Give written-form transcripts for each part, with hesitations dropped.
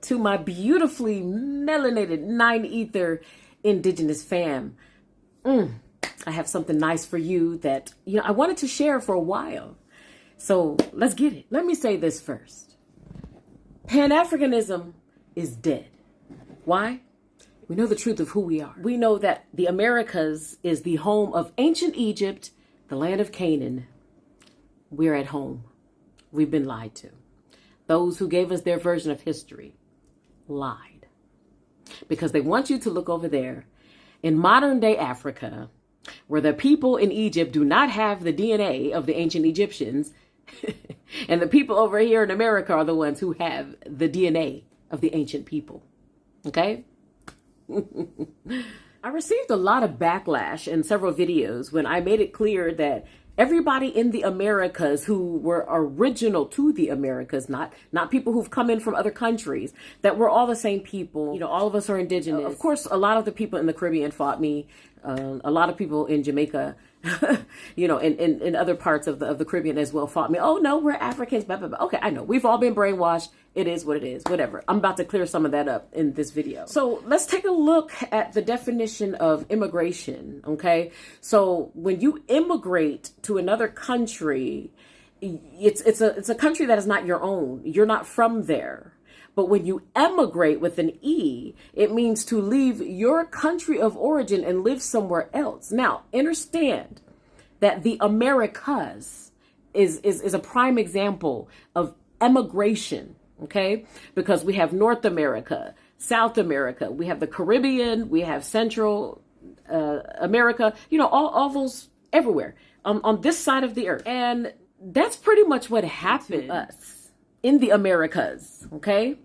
to my beautifully melanated 9 ether indigenous fam. I have something nice for you that, I wanted to share for a while. So let's get it. Let me say this first. Pan-Africanism is dead. Why? We know the truth of who we are. We know that the Americas is the home of ancient Egypt, the land of Canaan. We're at home. We've been lied to. Those who gave us their version of history lied. Because they want you to look over there in modern day Africa, where the people in Egypt do not have the DNA of the ancient Egyptians, and the people over here in America are the ones who have the DNA of the ancient people. Okay? I received a lot of backlash in several videos when I made it clear that everybody in the Americas who were original to the Americas, not people who've come in from other countries, that we're all the same people. All of us are indigenous. Of course, a lot of the people in the Caribbean fought me. A lot of people in Jamaica, in other parts of the Caribbean as well fought me. Oh, no, we're Africans. Blah, blah, blah. Okay, I know. We've all been brainwashed. It is what it is. Whatever. I'm about to clear some of that up in this video. So let's take a look at the definition of immigration. Okay. So when you immigrate to another country, it's a country that is not your own. You're not from there. But when you emigrate with an E, it means to leave your country of origin and live somewhere else. Now, understand that the Americas is a prime example of emigration, okay? Because we have North America, South America, we have the Caribbean, we have Central America, all those everywhere on this side of the earth. And that's pretty much what happened to us in the Americas, okay?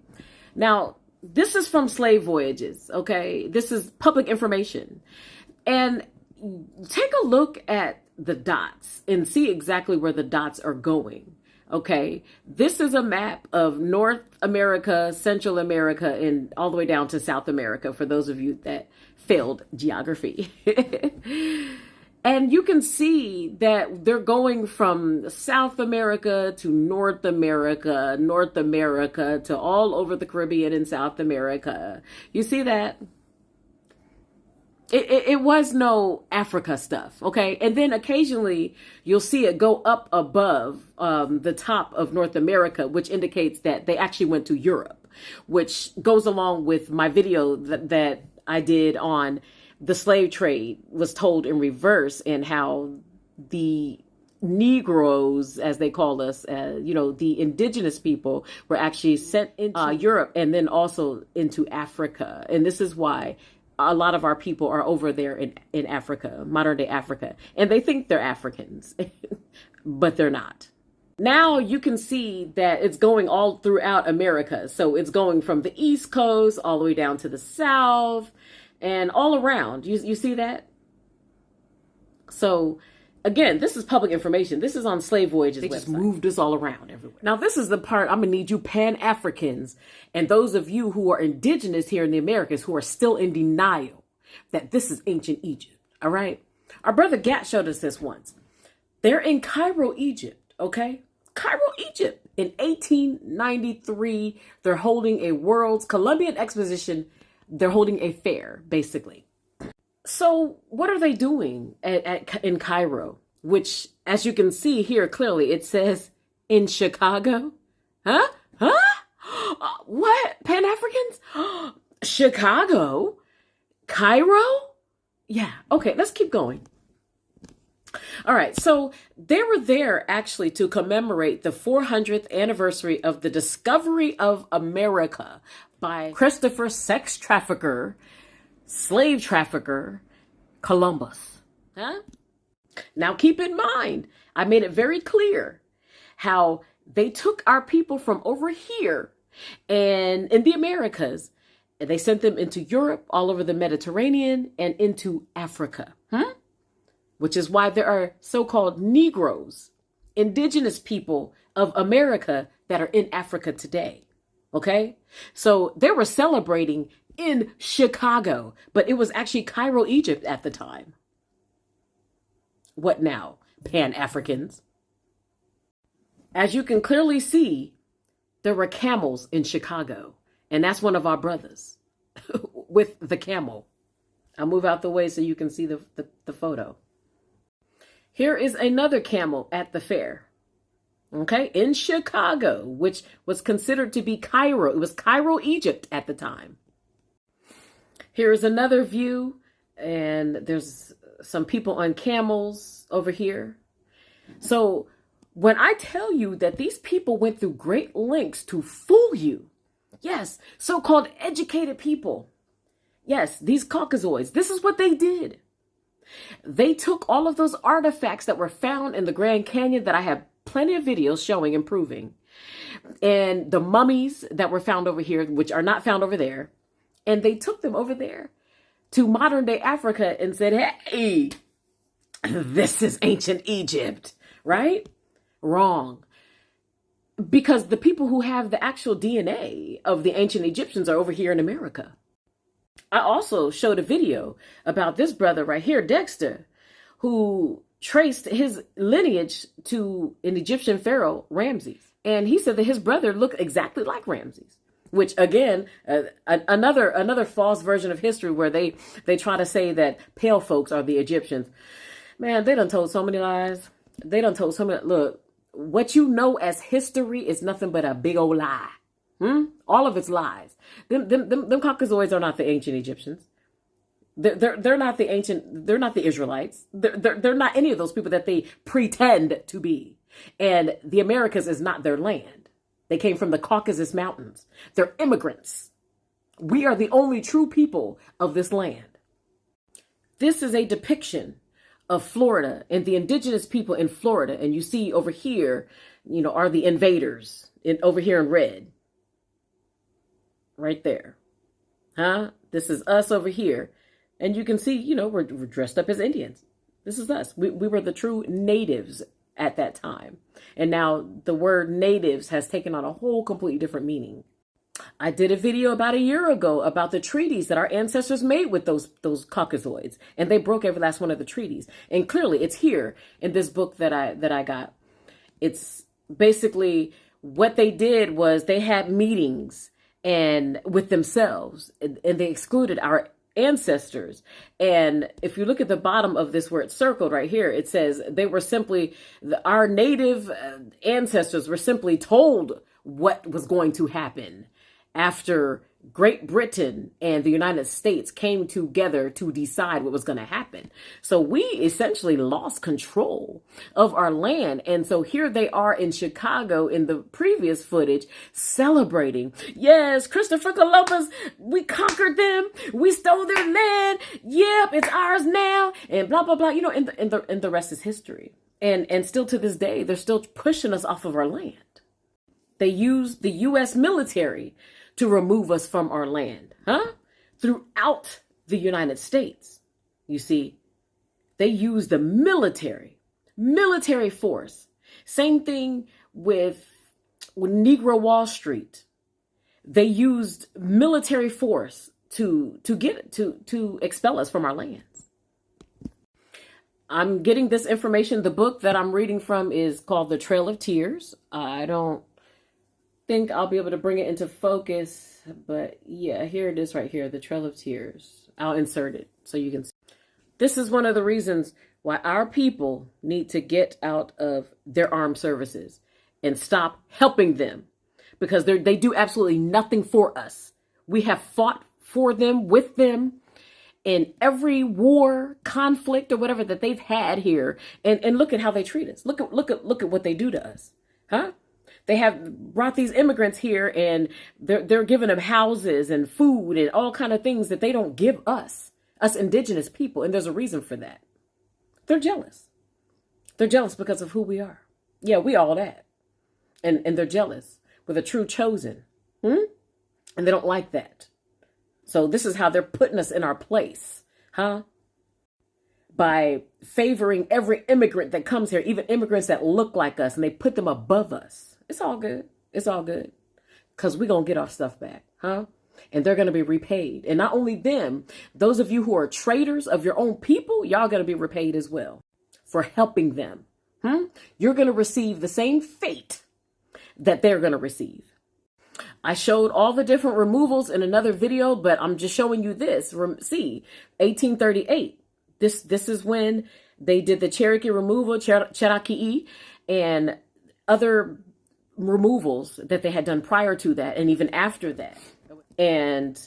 Now, this is from slave voyages, okay? This is public information. And take a look at the dots and see exactly where the dots are going, okay? This is a map of North America, Central America, and all the way down to South America, for those of you that failed geography. And you can see that they're going from South America to North America to all over the Caribbean and South America. You see that? It was no Africa stuff, okay? And then occasionally you'll see it go up above the top of North America, which indicates that they actually went to Europe, which goes along with my video that I did on the slave trade was told in reverse, and how the Negroes, as they call us, the indigenous people, were actually sent into Europe and then also into Africa. And this is why a lot of our people are over there in Africa, modern day Africa. And they think they're Africans, but they're not. Now you can see that it's going all throughout America. So it's going from the East Coast all the way down to the South, and all around. You see that? So again, this is public information. This is on Slave Voyages. They just moved us all around everywhere. Now, this is the part I'm going to need you Pan-Africans and those of you who are indigenous here in the Americas who are still in denial that this is ancient Egypt. All right. Our brother Gat showed us this once. They're in Cairo, Egypt. Okay. Cairo, Egypt. In 1893, they're holding a World's Columbian Exposition. They're holding a fair, basically. So what are they doing in Cairo? Which, as you can see here clearly, it says in Chicago. Huh? What? Pan-Africans? Chicago? Cairo? Yeah. Okay, let's keep going. All right. So they were there actually to commemorate the 400th anniversary of the discovery of America by Christopher sex trafficker, slave trafficker, Columbus. Huh? Now keep in mind, I made it very clear how they took our people from over here and in the Americas, and they sent them into Europe, all over the Mediterranean, and into Africa. Which is why there are so-called Negroes, indigenous people of America that are in Africa today. Okay? So they were celebrating in Chicago, but it was actually Cairo, Egypt at the time. What now, Pan-Africans? As you can clearly see, there were camels in Chicago And that's one of our brothers with the camel. I'll move out the way so you can see the photo. Here is another camel at the fair. Okay, in Chicago, which was considered to be Cairo. It was Cairo, Egypt at the time. Here is another view, and there's some people on camels over here. So when I tell you that these people went through great lengths to fool you, yes, so-called educated people, yes, these Caucasoids, this is what they did. They took all of those artifacts that were found in the Grand Canyon that I have plenty of videos showing and proving, and the mummies that were found over here, which are not found over there, and they took them over there to modern day Africa and said, hey, this is ancient Egypt, right? Wrong. Because the people who have the actual DNA of the ancient Egyptians are over here in America. I also showed a video about this brother right here, Dexter, who traced his lineage to an Egyptian pharaoh, Ramses. And he said that his brother looked exactly like Ramses, which again, another false version of history where they try to say that pale folks are the Egyptians. Man, they done told so many lies. They done told so many. Look, what you know as history is nothing but a big old lie. All of it's lies. Them Caucasoids are not the ancient Egyptians. They're not the ancient. They're not the Israelites. They're not any of those people that they pretend to be. And the Americas is not their land. They came from the Caucasus Mountains. They're immigrants. We are the only true people of this land. This is a depiction of Florida and the indigenous people in Florida. And you see over here, are the invaders over here in red. Right there. This is us over here. And you can see, we're dressed up as Indians. This is us. We were the true natives at that time. And now the word natives has taken on a whole completely different meaning. I did a video about a year ago about the treaties that our ancestors made with those Caucasoids. And they broke every last one of the treaties. And clearly it's here in this book that I got. It's basically what they did was they had meetings and with themselves, and they excluded our ancestors. And if you look at the bottom of this where it's circled right here, it says they were simply, our native ancestors were simply told what was going to happen after Great Britain and the United States came together to decide what was going to happen. So we essentially lost control of our land. And so here they are in Chicago in the previous footage celebrating. Yes, Christopher Columbus, we conquered them. We stole their land. Yep, it's ours now. And blah, blah, blah. And the rest is history. And still to this day, they're still pushing us off of our land. They use the U.S. military to remove us from our land, throughout the United States. You see, they use the military force. Same thing with Negro Wall Street. They used military force to expel us from our lands. I'm getting this information. The book that I'm reading from is called The Trail of Tears. I don't think I'll be able to bring it into focus, but yeah, here it is right here, The Trail of Tears. I'll insert it so you can see. This is one of the reasons why our people need to get out of their armed services and stop helping them, because they do absolutely nothing for us. We have fought for them, with them, in every war, conflict, or whatever that they've had here, and look at how they treat us. Look at what they do to us, They have brought these immigrants here, and they're giving them houses and food and all kind of things that they don't give us indigenous people. And there's a reason for that. They're jealous. They're jealous because of who we are. Yeah, we all that. And they're jealous. We're the true chosen. And they don't like that. So this is how they're putting us in our place. By favoring every immigrant that comes here, even immigrants that look like us, and they put them above us. It's all good. It's all good. Because we're going to get our stuff back, And they're going to be repaid. And not only them, those of you who are traitors of your own people, y'all going to be repaid as well for helping them. You're going to receive the same fate that they're going to receive. I showed all the different removals in another video, but I'm just showing you this. See, 1838. This is when they did the Cherokee removal, Cherokee, and other removals that they had done prior to that and even after that. And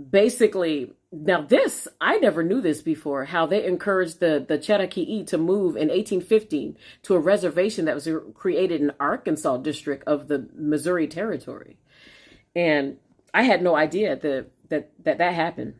basically, now this, I never knew this before, how they encouraged the Cherokee to move in 1815 to a reservation that was created in Arkansas district of the Missouri Territory. And I had no idea that happened.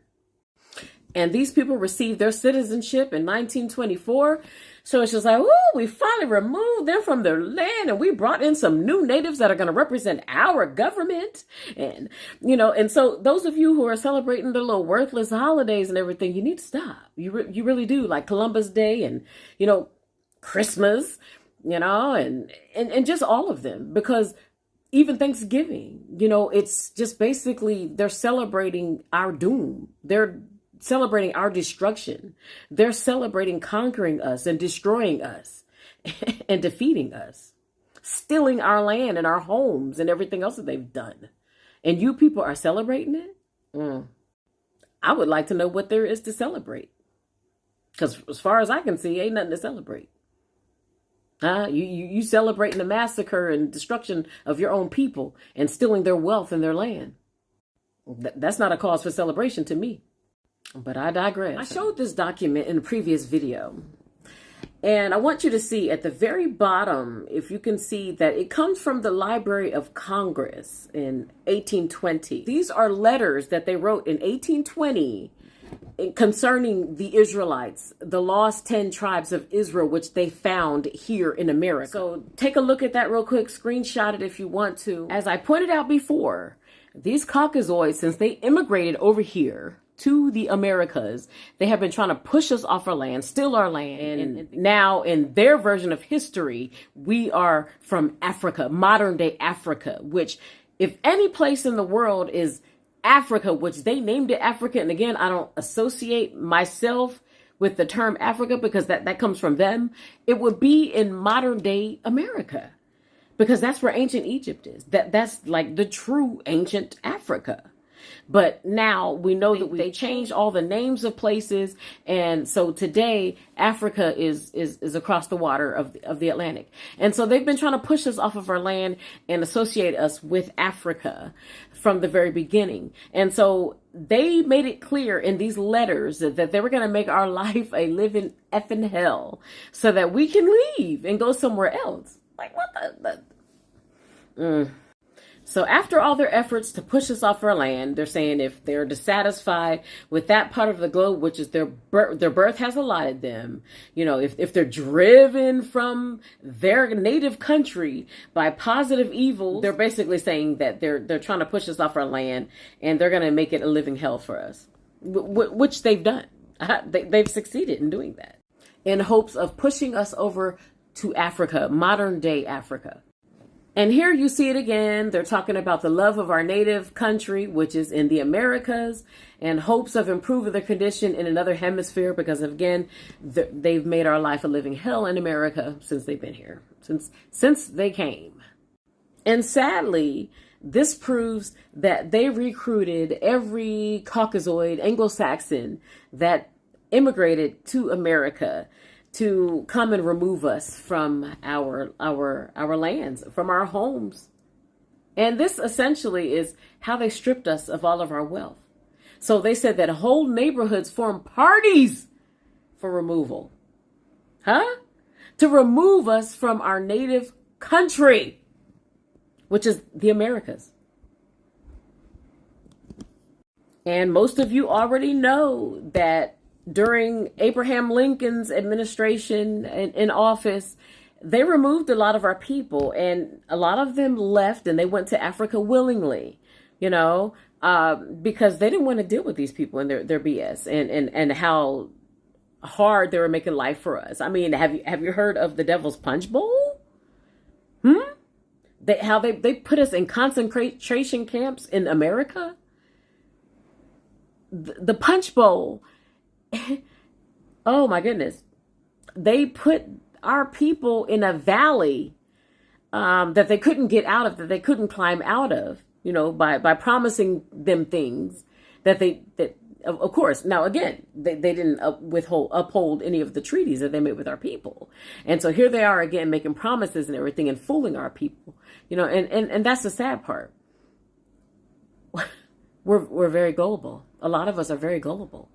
And these people received their citizenship in 1924. So it's just like, oh, we finally removed them from their land and we brought in some new natives that are going to represent our government. And, and so those of you who are celebrating the little worthless holidays and everything, you need to stop. You really do, like Columbus Day and, Christmas, and just all of them, because even Thanksgiving, it's just basically they're celebrating our doom. They're celebrating our destruction. They're celebrating conquering us and destroying us and defeating us, stealing our land and our homes and everything else that they've done. And you people are celebrating it? I would like to know what there is to celebrate. Because as far as I can see, ain't nothing to celebrate. You celebrating the massacre and destruction of your own people and stealing their wealth and their land. That's not a cause for celebration to me. But I digress. I showed this document in a previous video. And I want you to see at the very bottom, if you can see that it comes from the Library of Congress in 1820. These are letters that they wrote in 1820 concerning the Israelites, the lost 10 tribes of Israel, which they found here in America. So take a look at that real quick, screenshot it if you want to. As I pointed out before, these Caucasoids, since they immigrated over here to the Americas, they have been trying to push us off our land, steal our land. And now in their version of history, we are from Africa, modern day Africa, which if any place in the world is Africa, which they named it Africa. And again, I don't associate myself with the term Africa because that comes from them. It would be in modern day America because that's where ancient Egypt is. That's like the true ancient Africa. But now we know that they changed all the names of places. And so today, Africa is across the water of the Atlantic. And so they've been trying to push us off of our land and associate us with Africa from the very beginning. And so they made it clear in these letters that they were going to make our life a living effing hell so that we can leave and go somewhere else. Like, what the So after all their efforts to push us off our land, they're saying if they're dissatisfied with that part of the globe, which is their birth has allotted them, if they're driven from their native country by positive evil, they're basically saying that they're trying to push us off our land and they're going to make it a living hell for us, which they've done. They've succeeded in doing that in hopes of pushing us over to Africa, modern day Africa. And here you see it again. They're talking about the love of our native country, which is in the Americas, and hopes of improving their condition in another hemisphere because, again, they've made our life a living hell in America since they've been here, since they came. And sadly, this proves that they recruited every Caucasoid Anglo-Saxon that immigrated to America to come and remove us from our lands, from our homes. And this essentially is how they stripped us of all of our wealth. So they said that whole neighborhoods form parties for removal. To remove us from our native country, which is the Americas. And most of you already know that during Abraham Lincoln's administration in office, they removed a lot of our people, and a lot of them left and they went to Africa willingly, because they didn't want to deal with these people and their BS and how hard they were making life for us. I mean, have you heard of the Devil's Punch Bowl? How they put us in concentration camps in America? The Punch Bowl. Oh my goodness. They put our people in a valley that they couldn't get out of, that they couldn't climb out of. by promising them things that of course, now again, they didn't uphold any of the treaties that they made with our people. And so here they are again, making promises and everything and fooling our people, and that's the sad part. We're very gullible. A lot of us are very gullible,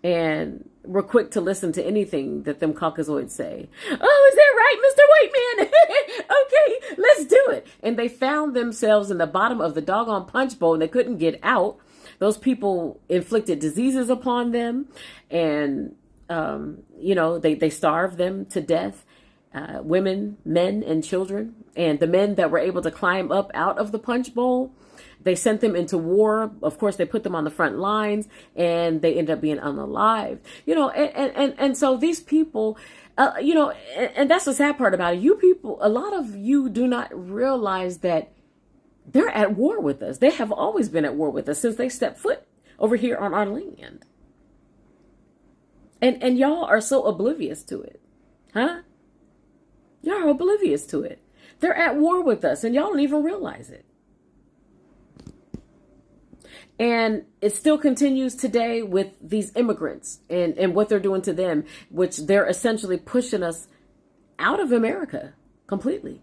and we're quick to listen to anything that them Caucasoids say. Oh, is that right, Mr. White Man? Okay, let's do it. And they found themselves in the bottom of the doggone punch bowl and they couldn't get out. Those people inflicted diseases upon them, and they starved them to death. Women, men, and children. And the men that were able to climb up out of the punch bowl, they sent them into war. Of course, they put them on the front lines, and they ended up being unalived. And so these people, and that's the sad part about it. You people, a lot of you do not realize that they're at war with us. They have always been at war with us since they stepped foot over here on our land. And y'all are so oblivious to it. Huh? Y'all are oblivious to it. They're at war with us, and y'all don't even realize it. And it still continues today with these immigrants and what they're doing to them, which they're essentially pushing us out of America completely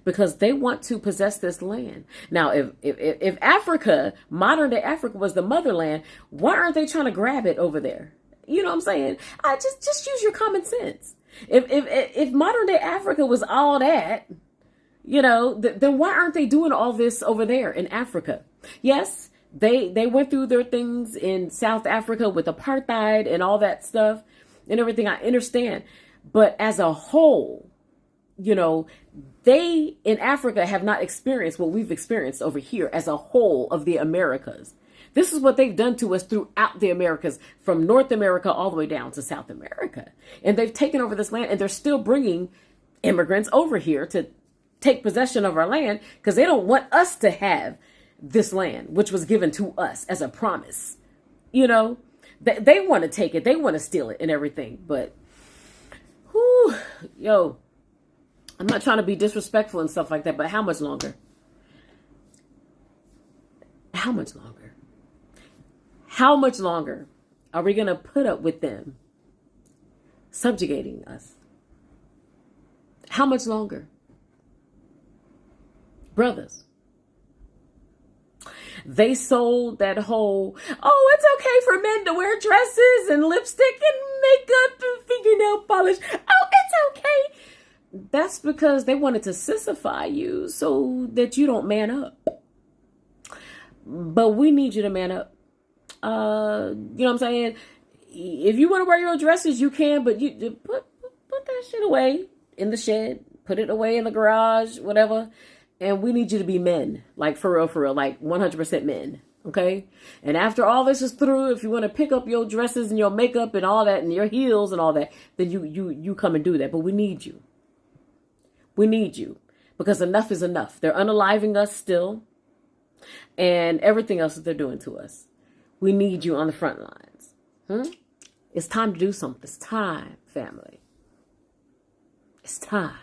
because they want to possess this land. Now, if Africa, modern day Africa, was the motherland, why aren't they trying to grab it over there? You know what I'm saying? I just use your common sense. If modern day Africa was all that, then why aren't they doing all this over there in Africa? Yes, they went through their things in South Africa with apartheid and all that stuff and everything. I understand. But as a whole, they in Africa have not experienced what we've experienced over here as a whole of the Americas. This is what they've done to us throughout the Americas, from North America all the way down to South America. And they've taken over this land, and they're still bringing immigrants over here to take possession of our land because they don't want us to have this land, which was given to us as a promise. They want to take it. They want to steal it and everything. But, I'm not trying to be disrespectful and stuff like that, but how much longer? How much longer? How much longer are we going to put up with them subjugating us? How much longer? Brothers, they sold that whole, it's okay for men to wear dresses and lipstick and makeup and fingernail polish. It's okay. That's because they wanted to sissify you so that you don't man up. But we need you to man up. You know what I'm saying? If you want to wear your dresses, you can, but you put that shit away in the shed, put it away in the garage, whatever. And we need you to be men, like for real, like 100% men. Okay. And after all this is through, if you want to pick up your dresses and your makeup and all that and your heels and all that, then you come and do that. But we need you. We need you because enough is enough. They're unaliving us still and everything else that they're doing to us. We need you on the front lines. It's time to do something. It's time, family. It's time.